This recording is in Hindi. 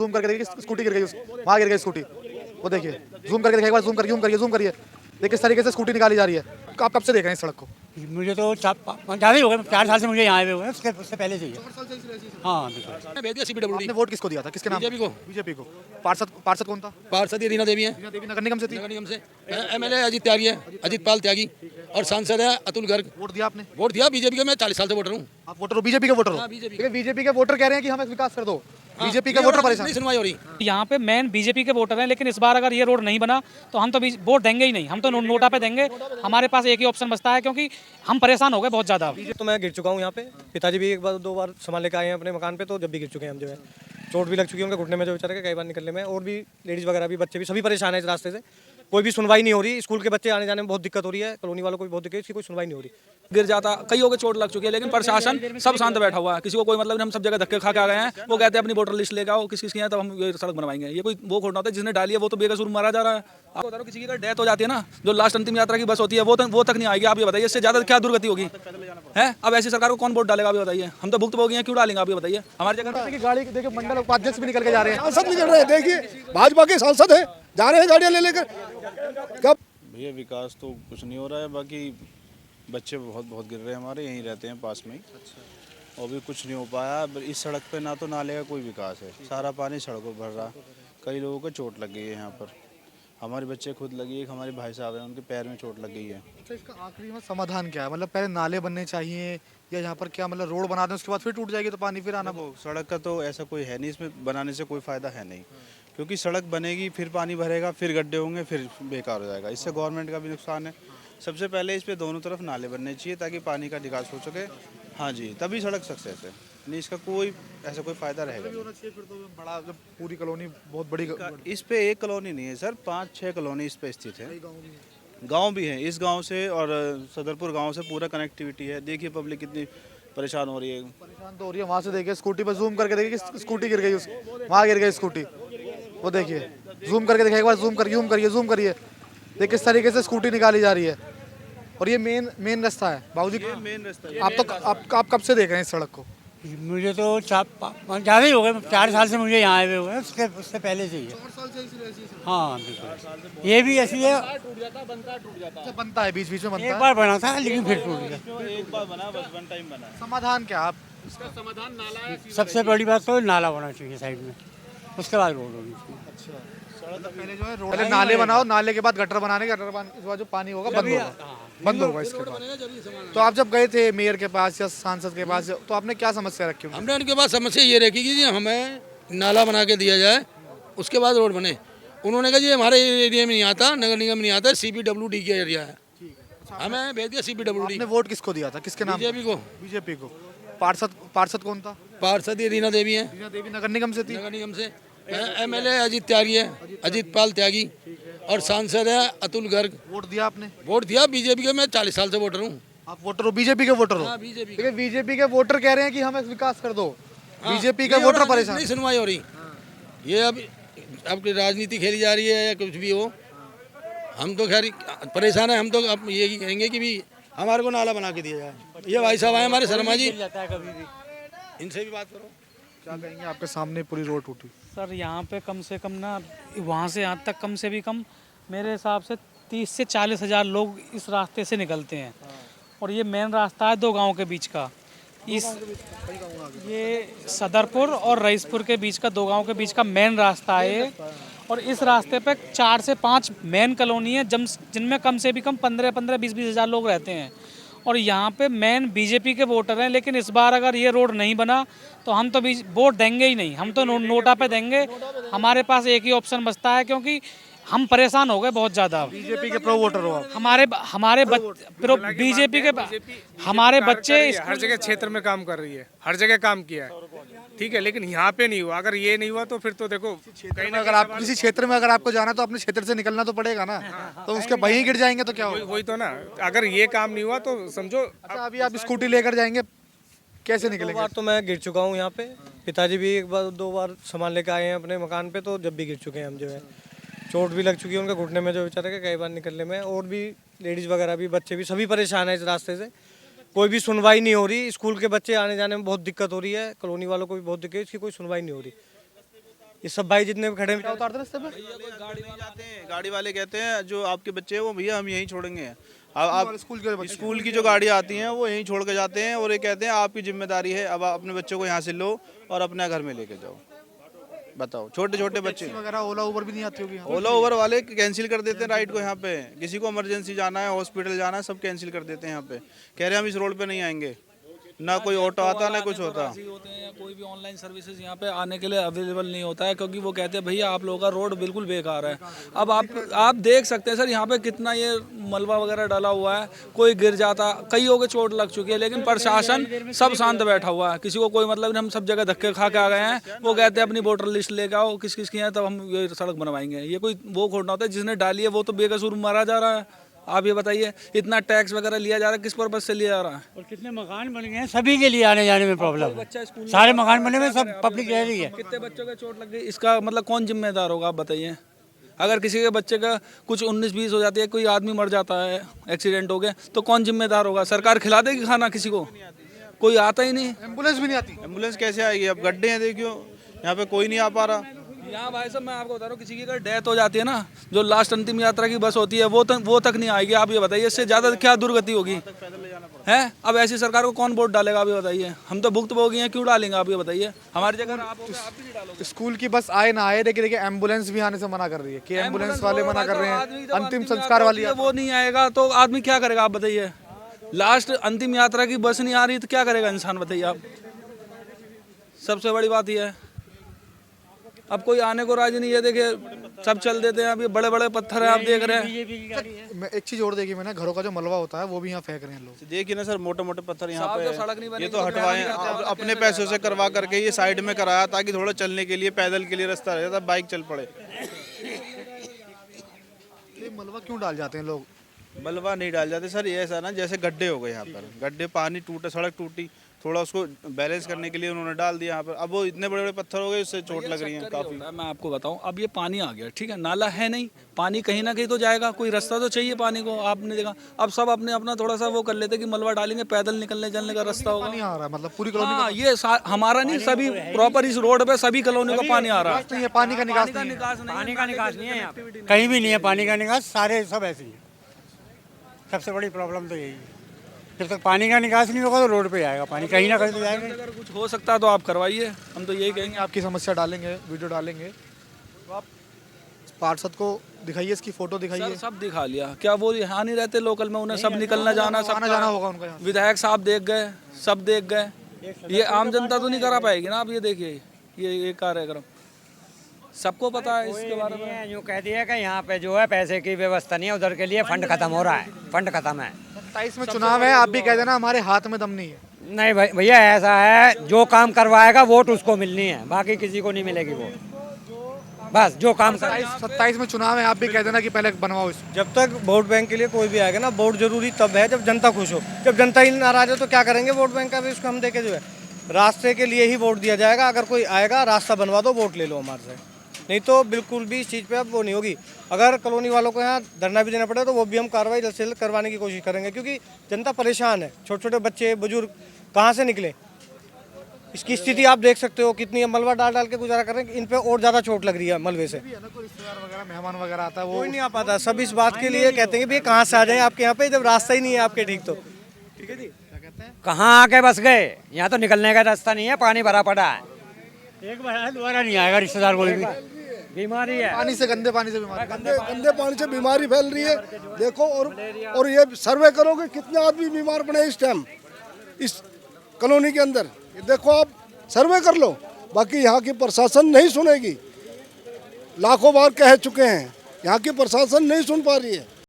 जूम करके देखिए स्कूटी गिर गई, वहाँ गिर गई स्कूटी, वो देखिए जूम करके देखिए एक बार, जूम करिए देखिए किस तरीके से स्कूटी निकाली जा रही है। आप कब से देख रहे हैं इस सड़क को? मुझे तो ज़्यादा ही हो गए, 4 साल से मुझे यहाँ आए हुए हैं, उससे पहले से ही है। हाँ बिल्कुल। मैं भेज दिया सीपीडब्ल्यूडी। आपने वोट किसको दिया था, किसके नाम? बीजेपी को। बीजेपी को। पार्षद कौन था? पार्षद रीना देवी है, रीना देवी नगर निगम से थी। नगर निगम से। एमएलए अजीत त्यागी है, अजीत पाल त्यागी, और सांसद है अतुल गर्ग। वोट दिया आपने? वोट दिया बीजेपी का, मैं 40 साल से वोटर हूँ। आप वोटर हो, बीजेपी के वोटर हो? हाँ, बीजेपी। ठीक है, बीजेपी के वोटर कह रहे हैं कि हमें विकास कर दो, बीजेपी के वोटर परेशान। नहीं सुनवाई हो रही। यहाँ पे मेन बीजेपी के वोटर हैं, लेकिन इस बार अगर ये रोड नहीं बना तो हम तो वोट देंगे ही नहीं, हम तो नोटा पे देंगे। हमारे पास एक ही ऑप्शन बचता है, क्योंकि हम परेशान हो गए बहुत ज़्यादा। तो मैं गिर चुका हूँ यहाँ पे, पिताजी भी एक बार 2 बार सामान लेके आए हैं अपने मकान पे, तो जब भी गिर चुके हैं हम जो है, चोट भी लग चुकी है उनके घुटने में जो बेचारे के कई बार निकलने में, और भी लेडीज़ वगैरह भी, बच्चे भी, सभी परेशान है इस रास्ते से। कोई भी सुनवाई नहीं हो रही, स्कूल के बच्चे आने जाने में बहुत दिक्कत हो रही है, कॉलोनी वालों को भी बहुत दिक्कत है, इसकी कोई सुनवाई नहीं हो रही। गिर जाता, कईयों के चोट लग चुकी है, लेकिन प्रशासन सब शांत बैठा हुआ है, किसी को कोई मतलब नहीं। हम सब जगह धक्के खा के आ गए हैं। वो कहते हैं अपनी वोटर लिस्ट लेके आओ, किस किसकी है, तब हम ये सड़क बनवाएंगे। ये कोई वो खोटना होता है, जिसने डाली है वो तो बेकसूर मारा जा रहा है। आपको बता रहा हूं, किसी की अगर डेथ हो जाती है ना, जो लास्ट अंतिम यात्रा की बस होती है, वो तक नहीं आएगी। आप ये बताइए, इससे ज्यादा क्या दुर्गति होगी है? अब ऐसी सरकार को कौन वोट डालेगा? आप ये बताइए। हम तो भुक्तभोगी हैं, क्यों डालेंगे? आप ये बताइए। हमारी जगह गाड़ी देखिए, मंडल उपाध्यक्ष भी निकल के जा रहे हैं। सांसद निकल रहे हैं, देखिए भाजपा के सांसद है, जा रहे हैं गाड़ियां ले लेकर। कब भैया विकास तो कुछ नहीं हो रहा है, बाकी बच्चे बहुत गिर रहे हैं, हमारे यहीं रहते हैं पास में ही। और भी कुछ नहीं हो पाया। इस सड़क पे ना तो नाले का कोई विकास है, सारा पानी सड़कों भर रहा। कई लोगों को चोट लग गई है यहाँ पर, हमारे बच्चे खुद लगी, एक हमारे भाई साहब हैं उनके पैर में चोट लग गई है। तो इसका आखिरी में समाधान क्या है? मतलब पहले नाले बनने चाहिए, या यहाँ पर क्या मतलब रोड बना दें, उसके बाद फिर टूट जाएगी तो पानी फिर आना? वो सड़क का तो ऐसा कोई है नहीं, इसमें बनाने से कोई फ़ायदा है नहीं, क्योंकि सड़क बनेगी फिर पानी भरेगा, फिर गड्ढे होंगे, फिर बेकार हो जाएगा। इससे गवर्नमेंट का भी नुकसान है। सबसे पहले इस पे दोनों तरफ नाले बनने चाहिए ताकि पानी का निकास हो सके। हाँ जी, तभी सड़क सक्सेस है, नहीं इसका कोई ऐसा कोई फ़ायदा रहेगा नहीं। होना चाहिए फिर तो बड़ा, जब पूरी कॉलोनी बहुत बड़ी। इस पे एक कॉलोनी नहीं है सर, 5-6 कॉलोनी इस पे स्थित है। गांव भी है, इस गांव से और सदरपुर गांव से पूरा कनेक्टिविटी है। देखिए पब्लिक कितनी परेशान हो रही है। परेशान तो हो रही है। वहाँ से देखिए स्कूटी पर जूम करके देखिए स्कूटी गिर गई, वहाँ गिर गई स्कूटी, वो देखिए जूम करके देखिए एक बार, जूम करिए देखिए किस तरीके से स्कूटी निकाली जा रही है। और ये मेन रास्ता है बाबूजी, मेन रास्ता है। आप कब से देख रहे हैं इस सड़क को? मुझे तो ज़्यादा ही हो गए, 4 साल से मुझे यहाँ आए हुए हैं, उससे पहले से ही है। हाँ बिल्कुल, ये भी ऐसी है। बनता है, बीच बीच में बनता है। एक बार बना था लेकिन फिर टूट गया। एक बार बना, बस वन टाइम बना। समाधान क्या? आप सबसे बड़ी बात तो नाला होना चाहिए साइड में, उसके बाद रोड होनी चाहिए। पहले जो है रोड, पहले नाले बनाओ, नाले के बाद गटर बनाने, गटर के बाद जो पानी होगा बंद होगा इसके बाद। तो आप जब गए थे मेयर के पास या सांसद के पास, तो आपने क्या समस्या रखी? हमने उनके पास समस्या ये रखी कि जी हमें नाला बना के दिया जाए, उसके बाद रोड बने। उन्होंने कहा जी हमारे एरिया में नहीं आता, नगर निगम में नहीं आता, सीपीडब्ल्यूडी का एरिया है, हमें भेज दिया सीपीडब्ल्यूडी। आपने वोट किसको दिया था, किसके नाम? बीजेपी को। बीजेपी को। पार्षद कौन था? पार्षद रीना देवी है, रीना देवी नगर निगम से थी। नगर निगम से। एमएलए अजीत त्यागी है, अजीत पाल त्यागी, और सांसद है अतुल गर्ग। वोट दिया आपने? वोट दिया बीजेपी का, मैं 40 साल से वोटर हूँ। आप वोटर हो, बीजेपी के वोटर हो? हाँ, बीजेपी। ठीक है, बीजेपी के वोटर कह रहे हैं कि हमें विकास कर दो, बीजेपी के वोटर परेशान। नहीं सुनवाई हो रही। ये अब राजनीति खेली जा रही है या कुछ भी हो, हम तो खैर परेशान है। हम तो अब ये कहेंगे कि भी हमारे को नाला बना के दिया जाए। ये भाई साहब आए हमारे शर्मा जी, इनसे भी बात करो। क्या कहेंगे? आपके सामने पूरी रोड टूटी। सर यहाँ पे कम से कम ना, वहाँ से यहाँ तक कम से भी कम मेरे हिसाब से 30 से 40 हज़ार लोग इस रास्ते से निकलते हैं। और ये मेन रास्ता है 2 गाँव के बीच का। ये सदरपुर और रईसपुर के बीच का, 2 गाँव के बीच का मेन रास्ता है ये। और इस रास्ते पे 4 से 5 मेन कॉलोनी है, जिनमें कम से भी कम 15-15, 20-20 हज़ार लोग रहते हैं। और यहाँ पे मेन बीजेपी के वोटर हैं, लेकिन इस बार अगर ये रोड नहीं बना तो हम तो वोट देंगे ही नहीं, हम तो नोटा पे देंगे। हमारे पास एक ही ऑप्शन बचता है, क्योंकि हम परेशान हो गए बहुत ज़्यादा। बीजेपी के प्रो वोटर हो आप? हमारे बीजेपी के हमारे बच्चे हर जगह क्षेत्र में काम कर रही है, हर जगह काम किया है, ठीक है, लेकिन यहाँ पे नहीं हुआ। अगर ये नहीं हुआ तो फिर तो देखो, कहीं अगर आप किसी क्षेत्र में अगर आपको जाना तो अपने क्षेत्र से निकलना तो पड़ेगा ना, तो उसके वहीं गिर जाएंगे तो क्या होगा? वही तो ना, अगर ये काम नहीं हुआ तो समझो। अच्छा, अभी आप स्कूटी लेकर जाएंगे, कैसे निकलेंगे? 2 बार तो मैं गिर चुका हूँ यहाँ पे, पिताजी भी एक बार 2 बार सामान लेके आए हैं अपने मकान पे, तो जब भी गिर चुके हैं हम जो है, चोट भी लग चुकी है उनके घुटने में जो बेचारे के कई बार निकलने में, और भी लेडीज़ वगैरह भी, बच्चे भी, सभी परेशान है इस रास्ते से। कोई भी सुनवाई नहीं हो रही, स्कूल के बच्चे आने जाने में बहुत दिक्कत हो रही है, कॉलोनी वालों को भी बहुत दिक्कत है, इसकी कोई सुनवाई नहीं हो रही। ये सब भाई जितने भी खड़े हैं उतारते रास्ते पे गाड़ी वाले कहते हैं जो आपके बच्चे हैं वो भैया हम यहीं छोड़ेंगे। आप स्कूल स्कूल की जो गाड़ियाँ आती हैं वो यहीं छोड़ के जाते हैं और ये कहते हैं आपकी जिम्मेदारी है, अब आप अपने बच्चों को यहाँ से लो और अपने घर में लेके जाओ। बताओ, छोटे छोटे बच्चे वगैरह ओला उबर भी नहीं आती होगी यहाँ? ओला ओवर वाले कैंसिल कर देते हैं राइड को। यहाँ पे किसी को इमरजेंसी जाना है, हॉस्पिटल जाना है, सब कैंसिल कर देते हैं। यहाँ पे कह रहे हैं हम इस रोड पे नहीं आएंगे, ना कोई ऑटो आता ना कुछ होता। होते हैं या कोई भी ऑनलाइन सर्विसेज यहाँ पे आने के लिए अवेलेबल नहीं होता है, क्योंकि वो कहते हैं भैया आप लोगों का रोड बिल्कुल बेकार है। अब आप देख सकते हैं सर यहाँ पे कितना ये मलबा वगैरह डाला हुआ है, कोई गिर जाता, कईयों के चोट लग चुकी है, लेकिन प्रशासन सब शांत बैठा हुआ है। किसी को कोई मतलब नहीं, हम सब जगह धक्के खा के आ गए हैं। वो कहते हैं अपनी वोटर लिस्ट लेके आओ, किस किस की है, तब हम ये सड़क बनवाएंगे। ये कोई वो खोटना होता है, जिसने डाली है वो तो बेकसूर मारा जा रहा है। आप ये बताइए, इतना टैक्स वगैरह लिया जा रहा है, किस पर्पज से लिया जा रहा है? और कितने मकान बन गए हैं, सभी के लिए आने जाने में प्रॉब्लम है। सारे मकान बने हुए, सब पब्लिक रह रही है। कितने बच्चों के चोट लग गई, इसका मतलब कौन जिम्मेदार होगा आप बताइए? अगर किसी के बच्चे का कुछ 19-20 हो जाती है, कोई आदमी मर जाता है, एक्सीडेंट हो गया, तो कौन जिम्मेदार होगा? सरकार खिला देगी खाना किसी को? कोई आता ही नहीं। एम्बुलेंस भी नहीं आती। एम्बुलेंस कैसे आएगी? अब गड्ढे हैं, देखियो यहाँ पे कोई नहीं आ पा रहा। यहाँ भाई साहब मैं आपको बता रहा हूँ, किसी की अगर डेथ हो जाती है ना, जो लास्ट अंतिम यात्रा की बस होती है वो तक नहीं आएगी। आप ये बताइए, इससे ज़्यादा क्या दुर्गति होगी है? अब ऐसी सरकार को कौन वोट डालेगा? आप ये बताइए। हम तो भुक्तभोगी हैं, क्यों डालेंगे? आप ये बताइए। हमारी जगह आप होगे, आप भी नहीं डालोगे। स्कूल की बस आए ना आए, लेकिन देखिए एम्बुलेंस भी आने से मना कर रही है कि एम्बुलेंस वाले मना कर रहे हैं। अंतिम संस्कार वाली वो नहीं आएगा तो आदमी क्या करेगा? आप बताइए। लास्ट अंतिम यात्रा की बस नहीं आ रही तो क्या करेगा इंसान? बताइए आप। सबसे बड़ी बात यह है, अब कोई आने को राजी नहीं है। देखिए सब चल देते हैं, अभी बड़े बड़े पत्थर है, आप देख रहे हैं। मैं एक चीज और देखी मैंने, घरों का जो मलबा होता है वो भी यहाँ फेंक रहे हैं लोग। देखिए ना सर, मोटे मोटे पत्थर यहाँ साहब, पे जो सड़क नहीं बनी ये तो तो हटवाए अपने पैसों से करवा करके ये साइड में कराया, ताकि थोड़ा चलने के लिए, पैदल के लिए रास्ता रह जाता, बाइक चल पड़े। ये मलबा क्यों डाल जाते हैं लोग? मलबा नहीं डाल जाते सर, ये ऐसा ना जैसे गड्ढे हो गए यहाँ पर, गड्ढे, पानी टूटे, सड़क टूटी, थोड़ा उसको बैलेंस करने के लिए उन्होंने डाल दिया यहाँ पर। अब वो इतने बड़े बड़े पत्थर हो गए, उससे चोट लग रही है काफी। मैं आपको बताऊं, अब ये पानी आ गया, ठीक है, नाला है नहीं, पानी कहीं ना कहीं तो जाएगा, कोई रास्ता तो चाहिए पानी को। आपने देखा अब सब अपने अपना थोड़ा सा वो कर लेते कि मलबा डालेंगे, पैदल निकलने चलने का रास्ता होगा। पानी आ रहा है मतलब पूरी कॉलोनी हाँ, ये हमारा नहीं, सभी प्रॉपर इस रोड पे सभी कॉलोनी का पानी आ रहा है। में पानी का निकास नहीं है। पानी का निकास नहीं है यहाँ पे, कहीं भी नहीं है पानी का निकास। सारे सब ऐसे ही है। सबसे बड़ी प्रॉब्लम तो यही है, जब तक पानी का निकास नहीं होगा तो रोड पे आएगा पानी, कहीं ना कहीं तो जाएगा। अगर कुछ हो सकता है तो आप करवाइए, हम तो यही कहेंगे। आपकी समस्या डालेंगे, वीडियो डालेंगे, तो आप पार्षद को दिखाइए, इसकी फोटो दिखाइए। सर सब दिखा लिया, क्या वो यहाँ नहीं रहते लोकल में? उन्हें सब निकलना जाना, सब आना जाना होगा उनका यहाँ। विधायक साहब देख गए, सब देख गए, ये आम जनता तो नहीं करा पाएगी ना। आप ये देखिए, ये कार्यक्रम सबको पता है इसके बारे में। यूँ कह दिया कि यहाँ पे जो है पैसे की व्यवस्था नहीं है, उधर के लिए फंड खत्म हो रहा है, फंड खत्म है। 27 में चुनाव है, आप भी कह देना हमारे हाथ में दम नहीं है। नहीं भाई भैया, ऐसा है, जो काम करवाएगा वोट उसको मिलनी है, बाकी किसी को नहीं मिलेगी वोट। बस जो काम 27 में चुनाव है, आप भी कह देना कि पहले बनवाओ इसको। जब तक वोट बैंक के लिए कोई भी आएगा ना, वोट जरूरी तब है जब जनता खुश हो। जब जनता ही नाराज हो तो क्या करेंगे वोट बैंक का भी? उसको हम देखे जो है रास्ते के लिए ही वोट दिया जाएगा। अगर कोई आएगा, रास्ता बनवा दो, वोट ले लो हमारे से, नहीं तो बिल्कुल भी इस चीज़ पे अब वो नहीं होगी। अगर कॉलोनी वालों को यहाँ धरना भी देना पड़े तो वो भी हम कार्रवाई जल्द से जल्द करवाने की कोशिश करेंगे, क्योंकि जनता परेशान है। छोटे छोटे बच्चे, बुजुर्ग कहाँ से निकले? इसकी स्थिति आप देख सकते हो, कितनी मलबा डाल डाल के गुजारा कर रहे हैं। इन पे और ज़्यादा चोट लग रही है मलबे से। रिश्तेदार वगैरह, मेहमान वगैरह आता है, वो कोई नहीं आ पाता। सब इस बात के लिए कहते हैं कि भैया कहाँ से आ जाएं आपके यहाँ पे, जब रास्ता ही नहीं है आपके ठीक तो। ठीक है जी, कहाँ आके बस गए, यहाँ तो निकलने का रास्ता नहीं है, पानी भरा पड़ा है। एक बार दोबारा नहीं आएगा रिश्तेदार, कोई भी बीमारी है पानी से, गंदे पानी से बीमारी। गंदे पानी से बीमारी फैल रही है। देखो, और ये सर्वे करोगे कितने आदमी बीमार पड़े इस टाइम इस कॉलोनी के अंदर। ये देखो, आप सर्वे कर लो। बाकी यहाँ की प्रशासन नहीं सुनेगी, लाखों बार कह चुके हैं, यहाँ की प्रशासन नहीं सुन पा रही है।